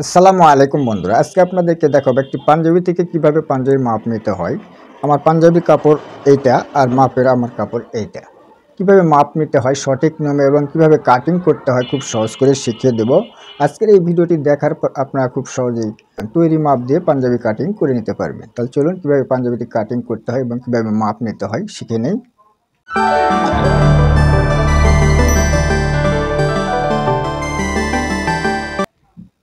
আসসালামু আলাইকুম বন্ধুরা, আজকে আপনাদেরকে দেখাবো একটি পাঞ্জাবি থেকে কিভাবে পাঞ্জাবির মাপ নিতে হয়। আমার পাঞ্জাবি কাপড় এইটা আর মাপের আমার কাপড় এইটা। কিভাবে মাপ নিতে হয় সঠিক নিয়মে এবং কিভাবে কাটিং করতে হয় খুব সহজ করে শিখিয়ে দেব। আজকের এই ভিডিওটি দেখার পর আপনারা খুব সহজেই তৈরি মাপ দিয়ে পাঞ্জাবি কাটিং করে নিতে পারবেন। তাহলে চলুন কিভাবে পাঞ্জাবিটি কাটিং করতে হয় এবং কিভাবে মাপ নিতে হয় শিখে নেই।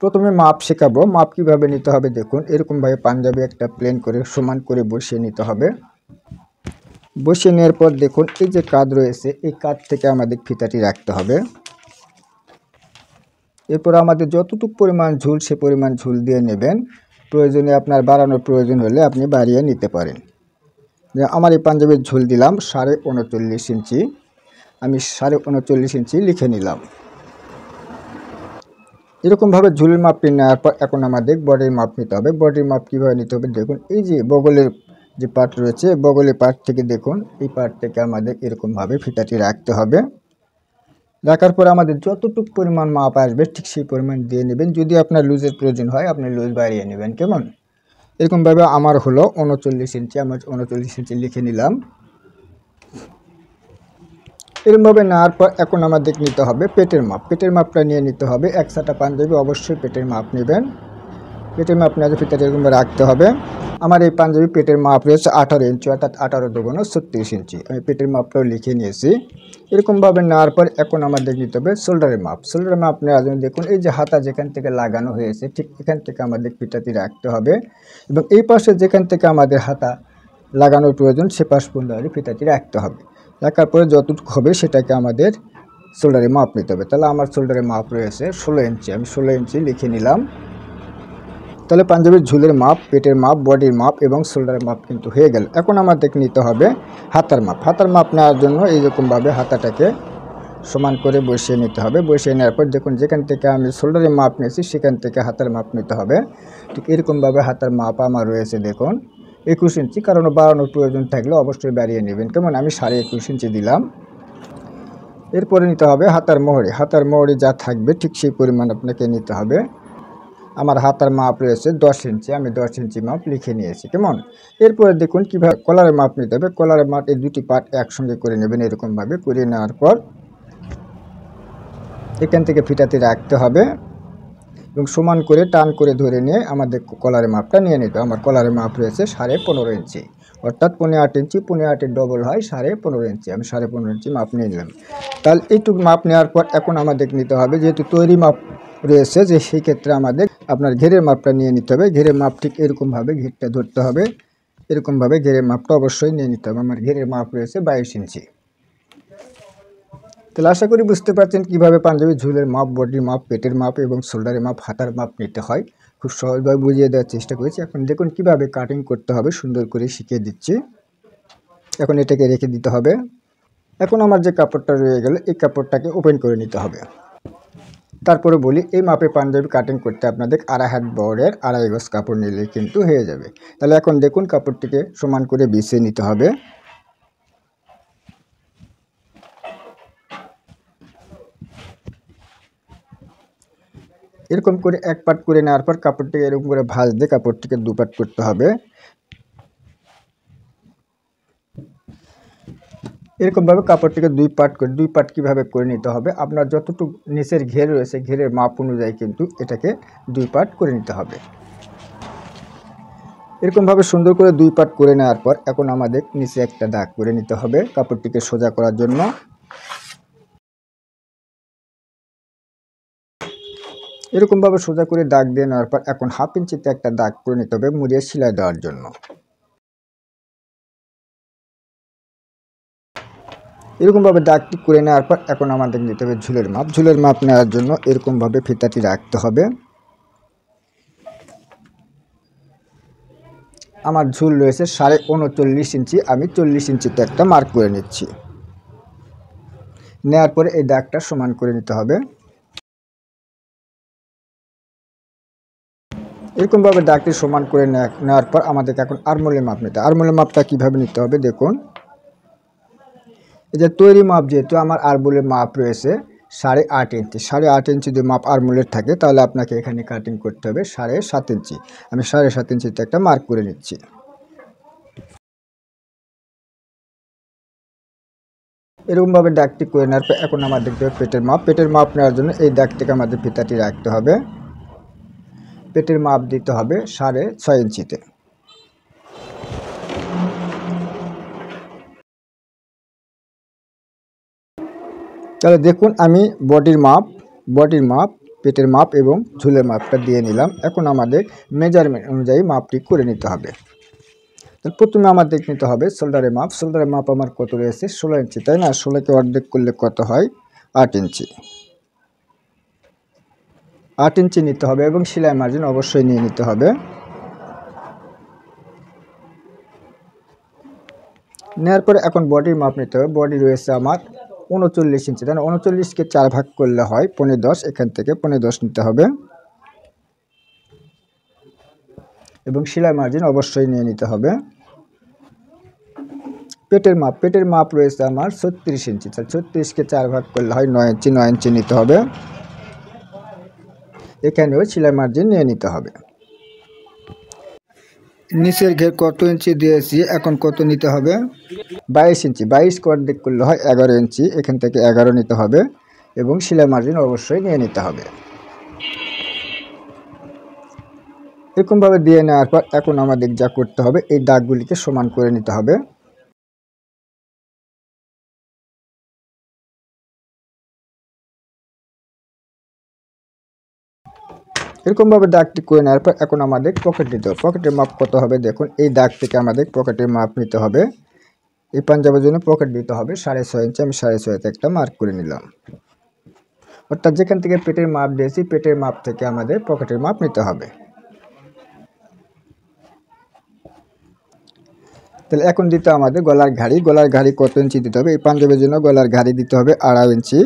প্রথমে মাপ শেখাবো। মাপ কিভাবে নিতে হবে দেখুন, এরকমভাবে পাঞ্জাবি একটা প্লেন করে সমান করে বসিয়ে নিতে হবে। বসিয়ে নেওয়ার পর দেখুন এই যে কাঁধ রয়েছে, এই কাঁধ থেকে আমাদের ফিতাটি রাখতে হবে। এরপর আমাদের যতটুকু পরিমাণ ঝুল সে পরিমাণ ঝুল দিয়ে নেবেন। প্রয়োজনে আপনার বাড়ানোর প্রয়োজন হলে আপনি বাড়িয়ে নিতে পারেন। আমার এই পাঞ্জাবির ঝুল দিলাম 39.5 ইঞ্চি। আমি 39.5 ইঞ্চি লিখে নিলাম। এরকমভাবে ঝুলের মাপটি নেওয়ার পর এখন আমাদের বডির মাপ নিতে হবে। বডির মাপ কীভাবে নিতে হবে দেখুন, এই যে বগলের যে পার্ট রয়েছে, বগলের পার্ট থেকে দেখুন এই পার্ট থেকে আমাদের এরকমভাবে ফিতাটি রাখতে হবে। রাখার পর আমাদের যতটুকু পরিমাণ মাপ আসবে ঠিক সেই পরিমাণ দিয়ে নেবেন। যদি আপনার লুজের প্রয়োজন হয় আপনি লুজ বাড়িয়ে নেবেন। কেমন? এরকমভাবে আমার হলো 39 ইঞ্চি, আমার 39 ইঞ্চি লিখে নিলাম। এরকমভাবে নেওয়ার পর এখন আমাদের নিতে হবে পেটের মাপ। পেটের মাপটা নিয়ে নিতে হবে। এক সাটা পাঞ্জাবি অবশ্যই পেটের মাপ নেবেন। পেটের মাপ নিয়ে ফিতাটা এরকমভাবে রাখতে হবে। আমার এই পাঞ্জাবি পেটের মাপ রয়েছে 18 ইঞ্চি, অর্থাৎ 18 দুগুণ 36 ইঞ্চি। আমি পেটের মাপটাও লিখে নিয়েছি। এরকমভাবে নেওয়ার পর এখন আমাদের নিতে হবে শোল্ডারের মাপ। শোল্ডারের মাপ নেওয়ার জন্য দেখুন এই যে হাতা যেখান থেকে লাগানো হয়েছে ঠিক এখান থেকে আমাদের ফিতাটি রাখতে হবে এবং এই পাশে যেখান থেকে আমাদের হাতা লাগানোর প্রয়োজন সে পাশ পর্যন্ত ফিতাটি রাখতে হবে। রাখার পরে যতটুকু হবে সেটাকে আমাদের শোল্ডারে মাপ নিতে হবে। তাহলে আমার শোল্ডারের মাপ রয়েছে 16 ইঞ্চি। আমি 16 ইঞ্চি লিখে নিলাম। তাহলে পাঞ্জাবির ঝুলের মাপ, পেটের মাপ, বডির মাপ এবং শোল্ডারের মাপ কিন্তু হয়ে গেল। এখন আমাদের নিতে হবে হাতার মাপ। হাতার মাপ নেওয়ার জন্য এইরকমভাবে হাতাটাকে সমান করে বসিয়ে নিতে হবে। বসিয়ে নেওয়ার পর দেখুন যেখান থেকে আমি শোল্ডারের মাপ নিয়েছি সেখান থেকে হাতার মাপ নিতে হবে। ঠিক এরকমভাবে হাতার মাপ আমার রয়েছে দেখুন 21 ইঞ্চি। কারণ বাড়ানোর প্রয়োজন থাকলে অবশ্যই বাড়িয়ে নেবেন। কেমন? আমি 21.5 ইঞ্চি দিলাম। এরপরে নিতে হবে হাতার মোহরি। হাতার মোহরি যা থাকবে ঠিক সেই পরিমাণ আপনাকে নিতে হবে। আমার হাতার মাপ রয়েছে 10 ইঞ্চি। আমি 10 ইঞ্চি মাপ লিখে নিয়েছি। কেমন? এরপরে দেখুন কীভাবে কলারের মাপ নিতে হবে। কলারের মাপ এই দুটি পার্ট একসঙ্গে করে নেবেন। এরকমভাবে করে নেওয়ার পর এখান থেকে ফিতাটি রাখতে হবে এবং সমান করে টান করে ধরে নিয়ে আমাদের কলারের মাপটা নিয়ে নিতে হবে। আমার কলারের মাপ রয়েছে 15.5 ইঞ্চি, অর্থাৎ 15.8 ইঞ্চি। 15.8-এর ডবল হয় 15.5 ইঞ্চি। আমি 15.5 ইঞ্চি মাপ নিয়ে নিলাম। তাহলে এইটুকু মাপ নেওয়ার পর এখন আমাদের নিতে হবে, যেহেতু তৈরি মাপ রয়েছে যে সেই ক্ষেত্রে আমাদের আপনার ঘেরের মাপটা নিয়ে নিতে হবে। ঘেরের মাপ ঠিক এরকমভাবে ঘেরটা ধরতে হবে। এরকমভাবে ঘেরের মাপটা অবশ্যই নিয়ে নিতে হবে। আমার ঘেরের মাপ রয়েছে 22 ইঞ্চি। তাহলে আশা করি বুঝতে পারছেন কীভাবে পাঞ্জাবির ঝুলের মাপ, বডির মাপ, পেটের মাপ এবং শোল্ডারের মাপ, হাতার মাপ নিতে হয়। খুব সহজভাবে বুঝিয়ে দেওয়ার চেষ্টা করেছি। এখন দেখুন কীভাবে কাটিং করতে হবে সুন্দর করে শিখিয়ে দিচ্ছি। এখন এটাকে রেখে দিতে হবে। এখন আমার যে কাপড়টা রয়ে গেল এই কাপড়টাকে ওপেন করে নিতে হবে। তারপরে বলি এই মাপে পাঞ্জাবি কাটিং করতে আপনাদের 2.5 হাত বহরের 2.5 গজ কাপড় নিলেই কিন্তু হয়ে যাবে। তাহলে এখন দেখুন কাপড়টিকে সমান করে বিছিয়ে নিতে হবে। এরকম করে এক পার্ট করে নেওয়ার পর কাপড়টিকে এরকম করে ভাঁজ দিয়ে কাপড়টিকে 2 পার্ট করতে হবে। এরকমভাবে কাপড়টিকে 2 পার্ট করে 2 পার্ট কীভাবে করে নিতে হবে, আপনার যতটুকু নিচের ঘের রয়েছে ঘেরের মাপ অনুযায়ী কিন্তু এটাকে 2 পার্ট করে নিতে হবে। এরকমভাবে সুন্দর করে 2 পার্ট করে নেওয়ার পর এখন আমাদের নিচে একটা দাগ করে নিতে হবে কাপড়টিকে সোজা করার জন্য। এরকমভাবে সোজা করে দাগ দিয়ে নেওয়ার পর এখন 1/2 ইঞ্চিতে একটা দাগ করে নিতে হবে মুড়িয়ে সেলাই দেওয়ার জন্য। এরকমভাবে দাগটি করে নেওয়ার পর এখন আমাদের নিতে হবে ঝুলের মাপ। ঝুলের মাপ নেওয়ার জন্য এরকমভাবে ফিতাটি রাখতে হবে। আমার ঝুল রয়েছে 39.5 ইঞ্চি। আমি 40 ইঞ্চিতে একটা মার্ক করে নিচ্ছি। নেওয়ার পরে এই দাগটা সমান করে নিতে হবে। এরকমভাবে দাগটি সমান করে নেওয়ার পর আমাদেরকে এখন আরমোলের মাপ নিতে হবে। আরমোলের মাপটা কীভাবে নিতে হবে দেখুন, এই যে তৈরি মাপ যেহেতু আমার আরমোলের মাপ রয়েছে 8.5 ইঞ্চি। 8.5 ইঞ্চি যদি মাপ আর্মহোলের থাকে তাহলে আপনাকে এখানে কাটিং করতে হবে 7.5 ইঞ্চি। আমি 7.5 ইঞ্চিতে একটা মার্ক করে নিচ্ছি। এরকমভাবে দাগটি করে নেওয়ার পর এখন আমাদের দেখতে হবে পেটের মাপ। পেটের মাপ নেওয়ার জন্য এই দাগ থেকে আমাদের ফিতাটি রাখতে হবে। পেটের মাপ দিতে হবে 6.5 ইঞ্চিতে। তাহলে দেখুন আমি বডির মাপ, পেটের মাপ এবং ঝুলের মাপটা দিয়ে নিলাম। এখন আমাদের মেজারমেন্ট অনুযায়ী মাপটি করে নিতে হবে। তাহলে প্রথমে আমাদের নিতে হবে শোল্ডারের মাপ। শোল্ডারের মাপ আমার কত রয়েছে? 16 ইঞ্চি, তাই না? 16কে অর্ধেক করলে কত হয়? 8 ইঞ্চি। 8 ইঞ্চি নিতে হবে এবং সেলাই মার্জিন অবশ্যই নিয়ে নিতে হবে। নেওয়ার পরে এখন বডির মাপ নিতে হবে। বডি রয়েছে আমার 39 ইঞ্চি, তাই না? 39কে 4 ভাগ করলে হয় 15.10। এখান থেকে 15.10 নিতে হবে এবং সেলাই মার্জিন অবশ্যই নিয়ে নিতে হবে। পেটের মাপ রয়েছে আমার 36 ইঞ্চি। 36কে 4 ভাগ করলে হয় 9 ইঞ্চি। 9 ইঞ্চি নিতে হবে। এখানেও সেলাই মার্জিন নিয়ে নিতে হবে। নিচের ঘের কত ইঞ্চি দিয়েছি, এখন কত নিতে হবে? 22 ইঞ্চি। 22কে অর্ধেক করলে হয় 11 ইঞ্চি। এখান থেকে 11 নিতে হবে এবং সেলাই মার্জিন অবশ্যই নিয়ে নিতে হবে। এরকমভাবে দিয়ে নেওয়ার পর এখন আমাদের যা করতে হবে এই দাগগুলিকে সমান করে নিতে হবে। এরকমভাবে দাগটি করে নেওয়ার পর এখন আমাদের পকেট দিতে হবে। পকেটের মাপ কত হবে দেখুন, এই দাগ থেকে আমাদের পকেটের মাপ নিতে হবে। এই পাঞ্জাবের জন্য পকেট দিতে হবে 6.5 ইঞ্চি। আমি 6.5তে একটা মার্ক করে নিলাম। অর্থাৎ যেখান থেকে পেটের মাপ দিয়েছি পেটের মাপ থেকে আমাদের পকেটের মাপ নিতে হবে। তাহলে এখন দিতে আমাদের গলার ঘাড়ি। গলার ঘাড়ি কত ইঞ্চি দিতে হবে? এই পাঞ্জাবের জন্য গলার ঘাড়ি দিতে হবে 2.5 ইঞ্চি।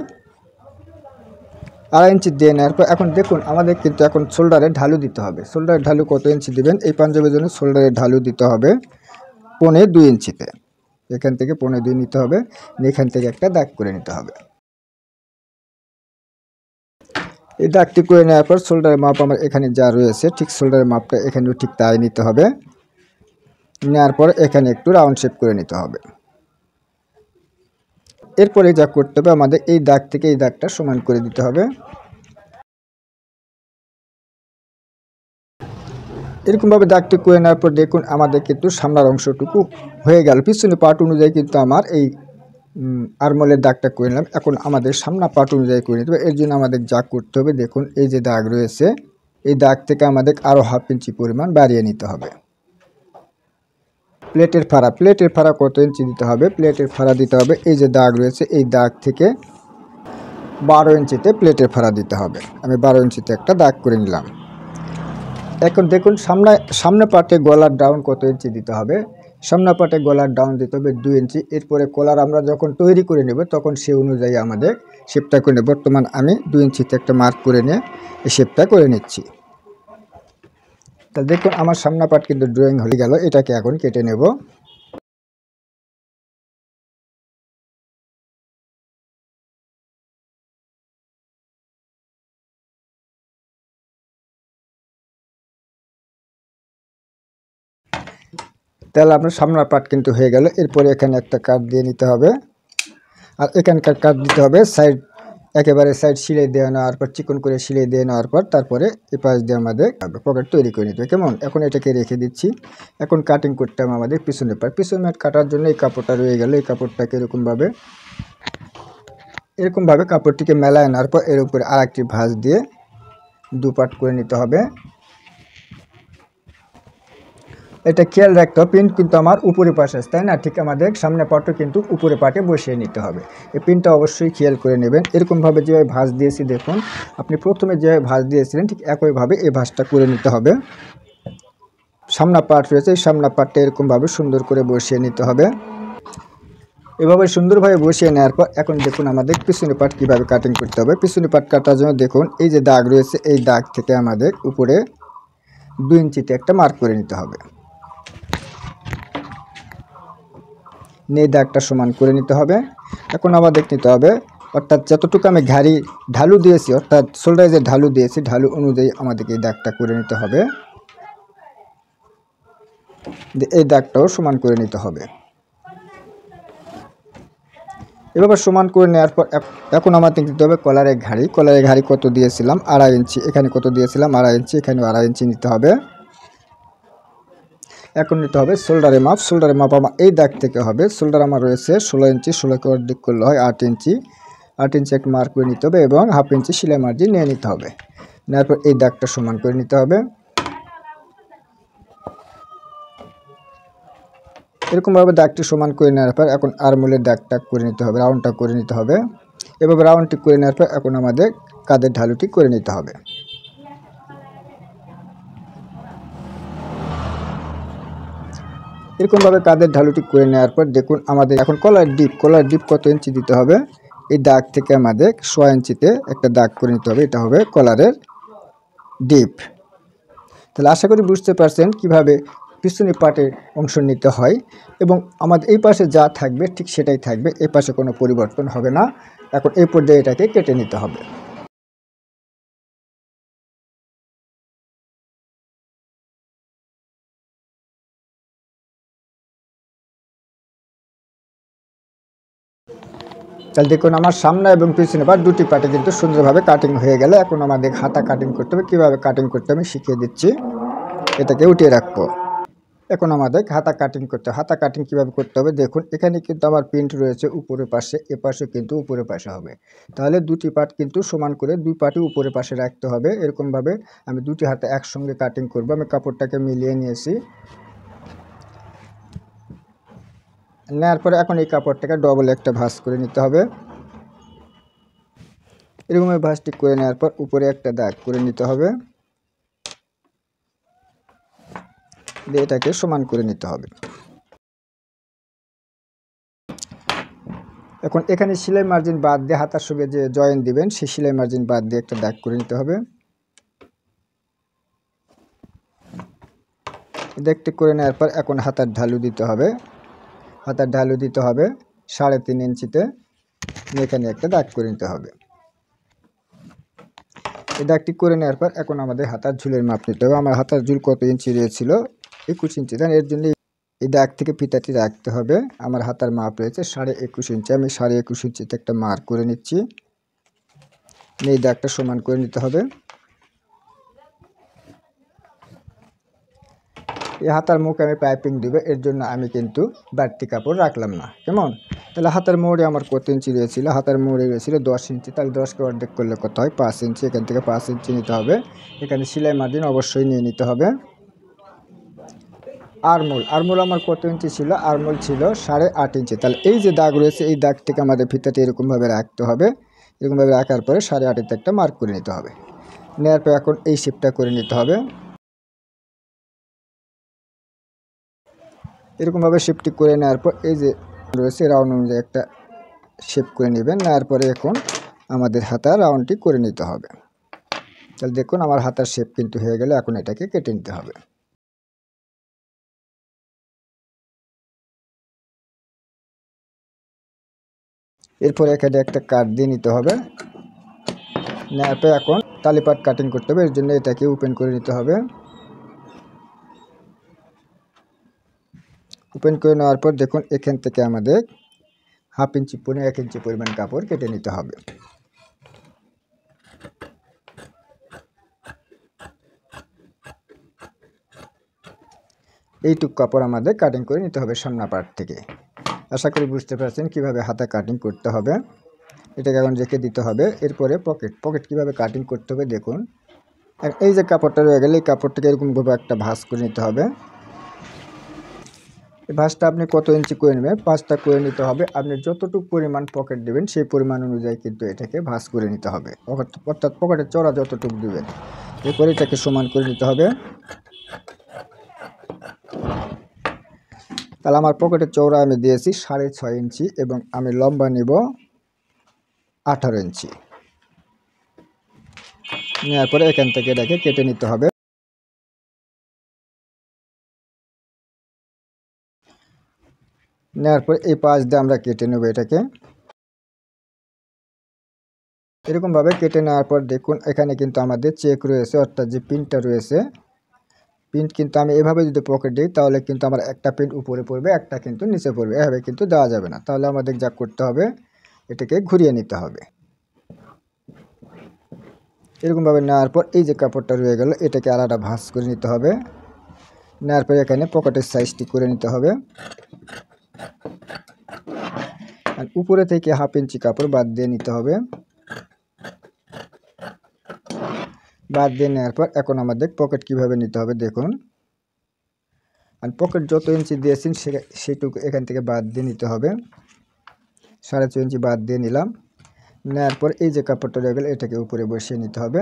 2.5 ইঞ্চি দিয়ে নেওয়ার পর এখন দেখুন আমাদের কিন্তু এখন শোল্ডারের ঢালু দিতে হবে। শোল্ডারের ঢালু কত ইঞ্চি দিবেন? এই পাঞ্জাবের জন্য শোল্ডারের ঢালু দিতে হবে 2.25 ইঞ্চিতে। এখান থেকে 2.25 নিতে হবে। এখান থেকে একটা দাগ করে নিতে হবে। এই দাগটি করে নেওয়ার পর শোল্ডারের মাপ আমার এখানে যা রয়েছে ঠিক শোল্ডারের মাপটা এখানেও ঠিক তাই নিতে হবে। নেওয়ার পর এখানে একটু রাউন্ড শেপ করে নিতে হবে। এরপরে যা করতে হবে আমাদের এই দাগ থেকে এই দাগটা সমান করে দিতে হবে। এরকমভাবে দাগটি করে নেওয়ার পর দেখুন আমাদের কিন্তু সামনের অংশটুকু হয়ে গেল। পিছনে পার্ট অনুযায়ী কিন্তু আমার এই আর্মহোলের দাগটা করে নিলাম। এখন আমাদের সামনা পার্ট অনুযায়ী করে নিতে হবে। এর জন্য আমাদের যা করতে হবে দেখুন এই যে দাগ রয়েছে এই দাগ থেকে আমাদের আরও 1/2 ইঞ্চি পরিমাণ বাড়িয়ে নিতে হবে। প্লেটের ফাড়া কত ইঞ্চি দিতে হবে? প্লেটের ফাড়া দিতে হবে এই যে দাগ রয়েছে এই দাগ থেকে 12 ইঞ্চিতে প্লেটের ফাড়া দিতে হবে। আমি 12 ইঞ্চিতে একটা দাগ করে নিলাম। এখন দেখুন সামনে পার্টে গলার ডাউন কত ইঞ্চি দিতে হবে? সামনে পার্টে গলার ডাউন দিতে হবে 2 ইঞ্চি। এরপরে কলার আমরা যখন তৈরি করে নেব তখন সে অনুযায়ী আমাদের শেপটা করে নেব। বর্তমান আমি 2 ইঞ্চিতে একটা মার্ক করে নিয়ে এই শেপটা করে নিচ্ছি। তাহলে দেখুন আমার সামনে পার্ট কিন্তু ড্রয়িং হয়ে গেল। এটাকে এখন কেটে নেব। তাহলে আপনার সামনের পার্ট কিন্তু হয়ে গেল। এরপরে এখানে একটা কাট দিয়ে নিতে হবে আর এখানকার কাট দিতে হবে সাইড, একেবারে সাইড সিলাই দিয়ে নেওয়ার পর চিকন করে সিলাই দিয়ে নেওয়ার পর তারপরে এই পাশ দিয়ে আমাদের পকেট তৈরি করে নিতে হবে। কেমন? এখন এটাকে রেখে দিচ্ছি। এখন কাটিং করতে হবে আমাদের পিছনের পার্ট। পিছনের কাটার জন্য এই কাপড়টা রয়ে গেল। এই কাপড়টাকে এরকমভাবে কাপড়টিকে মেলায় নেওয়ার পর এর উপরে আর একটি ভাঁজ দিয়ে 2 পার্ট করে নিতে হবে। এটা খেয়াল রাখতে হবে পিন কিন্তু আমার উপরে পাশে আছে, তাই না? ঠিক আমাদের সামনে পাটও কিন্তু উপরে পাটে বসিয়ে নিতে হবে। এই পিনটা অবশ্যই খেয়াল করে নেবেন। এরকমভাবে যেভাবে ভাঁজ দিয়েছি দেখুন, আপনি প্রথমে যেভাবে ভাঁজ দিয়েছিলেন ঠিক একইভাবে এই ভাঁজটা করে নিতে হবে। সামনা পাট রয়েছে এই সামনা পাটটা এরকমভাবে সুন্দর করে বসিয়ে নিতে হবে। এভাবে সুন্দরভাবে বসিয়ে নেওয়ার পর এখন দেখুন আমাদের পিছনে পাট কীভাবে কাটিং করতে হবে। পিছনে পাট কাটার জন্য দেখুন এই যে দাগ রয়েছে এই দাগ থেকে আমাদের উপরে 2 ইঞ্চিতে একটা মার্ক করে নিতে হবে। নিয়ে দাগটা সমান করে নিতে হবে। এখন আমাদের নিতে হবে অর্থাৎ যতটুকু আমি ঢালু দিয়েছি, অর্থাৎ শোল্ডারে যে ঢালু দিয়েছি, ঢালু অনুযায়ী আমাদেরকে এই দাগটা করে নিতে হবে। এই দাগটাও সমান করে নিতে হবে। এভাবে সমান করে নেওয়ার পর এখন আমাদের নিতে হবে কলারের ঘাড়ি। কলারের ঘাড়ি কত দিয়েছিলাম? 2.5 ইঞ্চি। এখানে কত দিয়েছিলাম? 2.5 ইঞ্চি। এখানেও 2.5 ইঞ্চি নিতে হবে। এখন নিতে হবে শোল্ডারের মাপ। শোল্ডারের মাপ আমার এই দাগ থেকে হবে। শোল্ডার আমার রয়েছে 16 ইঞ্চি। 16কে অর্ধেক করলে হয় 8 ইঞ্চি। 8 ইঞ্চি একটা মার্ক করে নিতে হবে এবং 1/2 ইঞ্চি সেলাই মার্জিন নিয়ে নিতে হবে। নেওয়ার পর এই দাগটা সমান করে নিতে হবে। এরকমভাবে দাগটি সমান করে নেওয়ার পর এখন আর্মহোলের দাগটা করে নিতে হবে, রাউন্ডটা করে নিতে হবে। এভাবে রাউন্ডটি করে নেওয়ার পর এখন আমাদের কাঁধের ঢালুটি করে নিতে হবে। এরকমভাবে কাঁধের ঢালুটি করে নেওয়ার পর দেখুন আমাদের এখন কলার ডিপ কত ইঞ্চি দিতে হবে? এই দাগ থেকে আমাদের 6 ইঞ্চিতে একটা দাগ করে নিতে হবে। এটা হবে কলারের ডিপ। তাহলে আশা করি বুঝতে পারছেন কিভাবে পিছনে পাটের অংশ নিতে হয় এবং আমাদের এই পাশে যা থাকবে ঠিক সেটাই থাকবে, এই পাশে কোনো পরিবর্তন হবে না। এখন এই পর্যায়ে এটাকে কেটে নিতে হবে। তাহলে দেখুন আমার সামনে এবং পিছনে পাট দুটি পাটে কিন্তু সুন্দরভাবে কাটিং হয়ে গেলে এখন আমাদের হাতা কাটিং করতে হবে। কীভাবে কাটিং করতে হবে আমি শিখিয়ে দিচ্ছি। এটাকে উঠিয়ে রাখবো। এখন আমাদের হাতা কাটিং করতে হবে। হাতা কাটিং কীভাবে করতে হবে দেখুন, এখানে কিন্তু আমার প্রিন্ট রয়েছে উপরের পাশে, এপাশে কিন্তু উপরের পাশে হবে। তাহলে দুটি পাট কিন্তু সমান করে দুই পাটই উপরের পাশে রাখতে হবে। এরকমভাবে আমি দুটি হাতে একসঙ্গে কাটিং করব। আমি কাপড়টাকে মিলিয়ে নিয়েছি। নেওয়ার পরে এখন এই কাপড়টাকে ডবল একটা ভাঁজ করে নিতে হবে। এরকমভাবে ভাঁজটি করে নেওয়ার পর উপরে একটা দাগ করে নিতে হবে। দিয়ে এটাকে সমান করে নিতে হবে। এখন এখানে সেলাই মার্জিন বাদ দিয়ে হাতার সঙ্গে যে জয়েন দিবেন সেই সেলাই মার্জিন বাদ দিয়ে একটা দাগ করে নিতে হবে। দেখতে করে নেওয়ার পর এখন হাতার ঢালু দিতে হবে। হাতার ঢালু দিতে হবে 3.5 ইঞ্চিতে। এখানে একটা দাগ করে নিতে হবে। এই দাগটি করে নেওয়ার পর এখন আমাদের হাতার ঝুলের মাপ নিতে হবে। আমার হাতার ঝুল কত ইঞ্চি রয়েছিল? 21 ইঞ্চি। তাই এর জন্য এই দাগ থেকে ফিতাটি রাখতে হবে। আমার হাতার মাপ রয়েছে 21.5 ইঞ্চি। আমি 21.5 ইঞ্চিতে একটা মার্ক করে নিচ্ছি। এই দাগটা সমান করে নিতে হবে। এই হাতার মুখে আমি পাইপিং দিব, এর জন্য আমি কিন্তু বাড়তি কাপড় রাখলাম না। কেমন? তাহলে হাতার মোড়ে আমার কত ইঞ্চি রয়েছিল? হাতার মোড়ে রয়েছিল 10 ইঞ্চি। তাহলে 10কে অর্ধেক করলে কত হয়? 5 ইঞ্চি। এখান থেকে 5 ইঞ্চি নিতে হবে। এখানে সেলাই মার্জিন অবশ্যই নিয়ে নিতে হবে। আরমোল আমার কত ইঞ্চি ছিল? আরমোল ছিল 8.5 ইঞ্চি। তাহলে এই যে দাগ রয়েছে এই দাগ থেকে আমাদের ফিতাটি এরকমভাবে রাখতে হবে। এরকমভাবে রাখার পরে 8.5-তে একটা মার্ক করে নিতে হবে। নেওয়ার পর এখন এই শেপটা করে নিতে হবে। এরকমভাবে শেপটি করে নেওয়ার পর এই যে রয়েছে রাউন্ড অনুযায়ী একটা শেপ করে নেবেন। নেওয়ার পরে এখন আমাদের হাতার রাউন্ডটি করে নিতে হবে। তাহলে দেখুন আমার হাতার শেপ কিন্তু হয়ে গেলে এখন এটাকে কেটে নিতে হবে। এরপর এখানে একটা কাট দিয়ে নিতে হবে। নেওয়ার পর এখন তালিপাট কাটিং করতে হবে, এর জন্য এটাকে ওপেন করে নিতে হবে। ওপেন করে নেওয়ার পর দেখুন এখান থেকে আমাদের 1/2 ইঞ্চি 1 ইঞ্চি পরিমাণ কাপড় কেটে নিতে হবে। এইটুক কাপড় আমাদের কাটিং করে নিতে হবে সামনা পার্ট থেকে। আশা করি বুঝতে পারছেন কিভাবে হাতে কাটিং করতে হবে। এটাকে এখন রেখে দিতে হবে। এরপরে পকেট কিভাবে কাটিং করতে হবে দেখুন। আর এই যে কাপড়টা রয়ে গেলে এই কাপড়টাকে এরকমভাবে একটা ভাঁজ করে নিতে হবে। এই ভাঁজটা আপনি কত ইঞ্চি করে নেবেন? 5টা করে নিতে হবে। আপনি যতটুকু পরিমাণ পকেট দেবেন সেই পরিমাণ অনুযায়ী কিন্তু এটাকে ভাঁজ করে নিতে হবে। অর্থাৎ পকেটের চড়া যতটুকু দেবেন। এরপরে এটাকে সমান করে নিতে হবে। তাহলে আমার পকেটের চওড়া আমি দিয়েছি 6.5 ইঞ্চি এবং আমি লম্বা নিব 18 ইঞ্চি। নেওয়ার পরে এখান থেকে এটাকে কেটে নিতে হবে। নেওয়ার পরে এই পাশ দিয়ে আমরা কেটে নেব এটাকে। এরকমভাবে কেটে নেওয়ার পর দেখুন এখানে কিন্তু আমাদের চেক রয়েছে, অর্থাৎ যে পিনটা রয়েছে, পিন কিন্তু আমি এভাবে যদি পকেট দিই তাহলে কিন্তু আমার একটা পিন উপরে পড়বে, একটা কিন্তু নিচে পড়বে। এভাবে কিন্তু দেওয়া যাবে না। তাহলে আমাদের যা করতে হবে, এটাকে ঘুরিয়ে নিতে হবে। এরকমভাবে নেওয়ার পর এই যে কাপড়টা রয়ে গেল, এটাকে আলাদা ভাঁজ করে নিতে হবে। নেওয়ার পর এখানে পকেটের সাইজটি করে নিতে হবে। আর উপরে থেকে 1/2 ইঞ্চি কাপড় বাদ দিয়ে নিতে হবে। বাদ দিয়ে নেওয়ার পর এখন আমাদের পকেট কিভাবে নিতে হবে দেখুন। আর পকেট যত ইঞ্চি দিয়েছেন সেটুকু এখান থেকে বাদ দিয়ে নিতে হবে। 4.5 ইঞ্চি বাদ দিয়ে নিলাম। নেওয়ার পর এই যে কাপড়টা রয়ে গেল, এটাকে উপরে বসিয়ে নিতে হবে।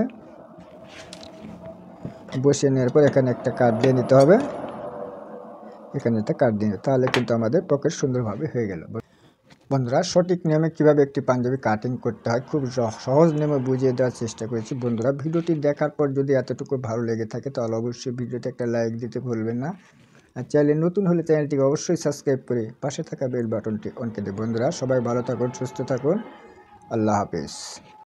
বসিয়ে নেওয়ার পর এখানে একটা কাট দিয়ে নিতে হবে। এখানে একটা কাট দিয়ে, তাহলে কিন্তু আমাদের পকেট সুন্দরভাবে হয়ে গেল। বন্ধুরা, সঠিক নিয়মে কিভাবে একটি পাঞ্জাবি কাটিং করতে হয় খুব সহজ নিয়মে বুঝিয়ে দেওয়ার চেষ্টা করেছি। বন্ধুরা, ভিডিওটি দেখার পর যদি এতটুকু ভালো লেগে থাকে তাহলে অবশ্যই ভিডিওতে একটা লাইক দিতে ভুলবেন না। আর চ্যানেলে নতুন হলে চ্যানেলটিকে অবশ্যই সাবস্ক্রাইব করে পাশে থাকা বেল বাটনটি অন করে দিন। বন্ধুরা, সবাই ভালো থাকুন, সুস্থ থাকুন। আল্লাহ হাফেজ।